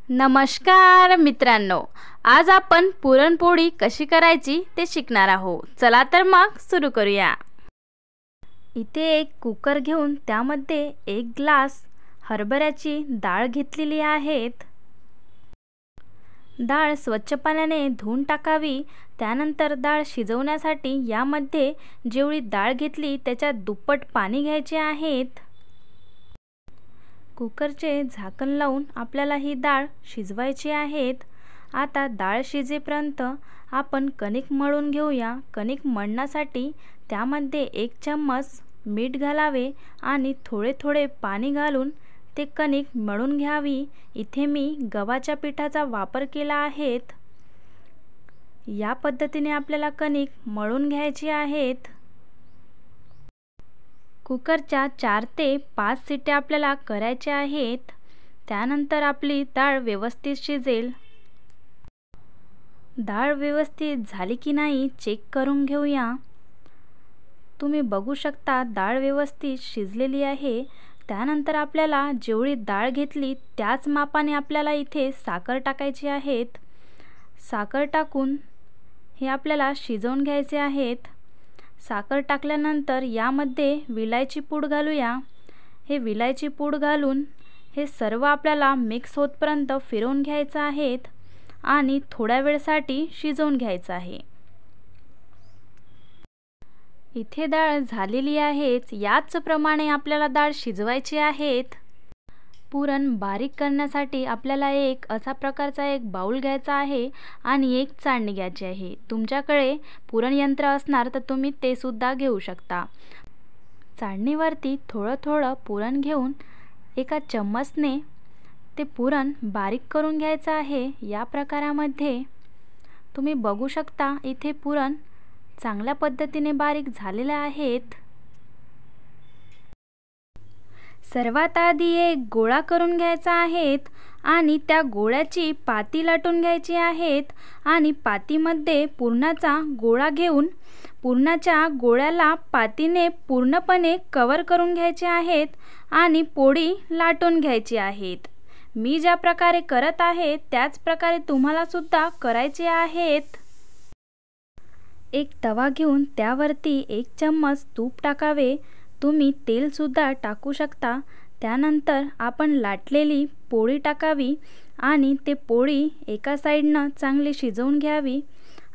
नमस्कार मित्रांनो, आज आपण पुरणपोळी कशी करायची ते शिकणार आहोत। चला तर मग सुरू करूया। इथे एक कुकर घेऊन त्यामध्ये 1 ग्लास हरभऱ्याची डाळ घेतलेली आहे। डाळ स्वच्छ पाण्याने धुवून टाकावी। त्यानंतर डाळ शिजवण्यासाठी यामध्ये जेवढी डाळ घेतली त्याच्या दुप्पट पाणी घ्यायचे आहे। कुकरचे झाकण लावून आपल्याला ही डाळ शिजवायची आहे। आता डाळ शिजेपर्यंत आपण कणिक मळून घेऊया। कणिक मळण्यासाठी त्यामध्ये 1 चम्मच मीठ घालावे आणि थोडे थोडे पाणी घालून ते कणिक मळून घ्यावी। इथे मी गव्हाच्या पिठाचा वापर केला आहे। या पद्धतीने आपल्याला कणिक मळून घ्यायची आहेत। कुकरच्या 4 ते 5 शिट्ट्या आपल्याला करायच्या आहेत। त्यानंतर आपली डाळ व्यवस्थित शिजेल। डाळ व्यवस्थित झाली की नाही चेक करून घेऊया। तुम्ही बघू शकता डाळ व्यवस्थित शिजलेली आहे। त्यानंतर आपल्याला जेवढी डाळ घेतली त्याच मापाने आपल्याला इथे साखर टाकायची आहे। साखर टाकून हे आपल्याला शिजवून घ्यायचे आहे। साखर टाकल्यानंतर यामध्ये विलायची पूड घालूया। हे विलायची पूड घालून हे सर्व आपल्याला मिक्स होतपर्यंत फिरवून घ्यायचं आहे आणि थोड्या वेळसाठी शिजवून घ्यायचं आहे। इथे डाळ झालेली आहे। याच प्रमाणे आपल्याला डाळ शिजवायची आहे। पुरण बारीक करण्यासाठी आपल्याला एक असा प्रकारचा एक बाउल घ्यायचा आहे आणि एक चाळणी घ्यायची आहे। तुमच्याकडे पुरण यंत्र असणार तर तुम्ही ते सुद्धा घेऊ शकता। चाळणीवरती थोडं थोडं पुरण घेऊन एका चम्मचने ते पुरण बारीक करून घ्यायचं आहे। या प्रकारामध्ये तुम्ही बघू शकता इथे पुरण चांगल्या पद्धतीने बारीक झालेले आहेत। सर्वात आधी एक गोळा करून घ्यायचा आहे आणि त्या गोळ्याची पाती लाटून घ्यायची आहे आणि पातीमध्ये पुरणाचा गोळा घेऊन पुरणाच्या गोळ्याला पातीने पूर्णपणे कव्हर करून घ्यायचे आहेत आणि पोळी लाटून घ्यायची आहेत। मी ज्या प्रकारे करत आहे त्याच प्रकारे तुम्हाला सुद्धा करायचे आहेत। एक तवा घेऊन त्यावरती 1 चम्मच तूप टाकावे। तुम्ही तेल सुद्धा टाकू शकता। त्यानंतर आपण लाटलेली पोळी टाकावी आणि ते पोळी एका साइडनं चांगली शिजवून घ्यावी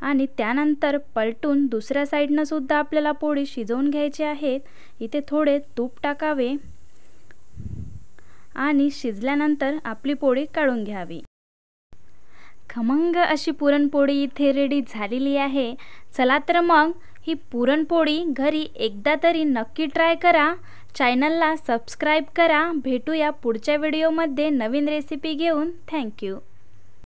आणि त्यानंतर पलटून दुसऱ्या साइडनं सुद्धा आपल्याला पोळी शिजवून घ्यायची आहे। इथे थोडे तूप टाकावे आणि शिजल्यानंतर आपली पोळी काढून घ्यावी। खमंग अशी पुरणपोळी इथे रेडी झालेली आहे। चला तर मग ही पुरणपोळी घरी एकदा तरी नक्की ट्राय करा। चॅनलला सबस्क्राइब करा। भेटूया पुढच्या व्हिडिओमध्ये नवीन रेसिपी घेऊन। थँक्यू।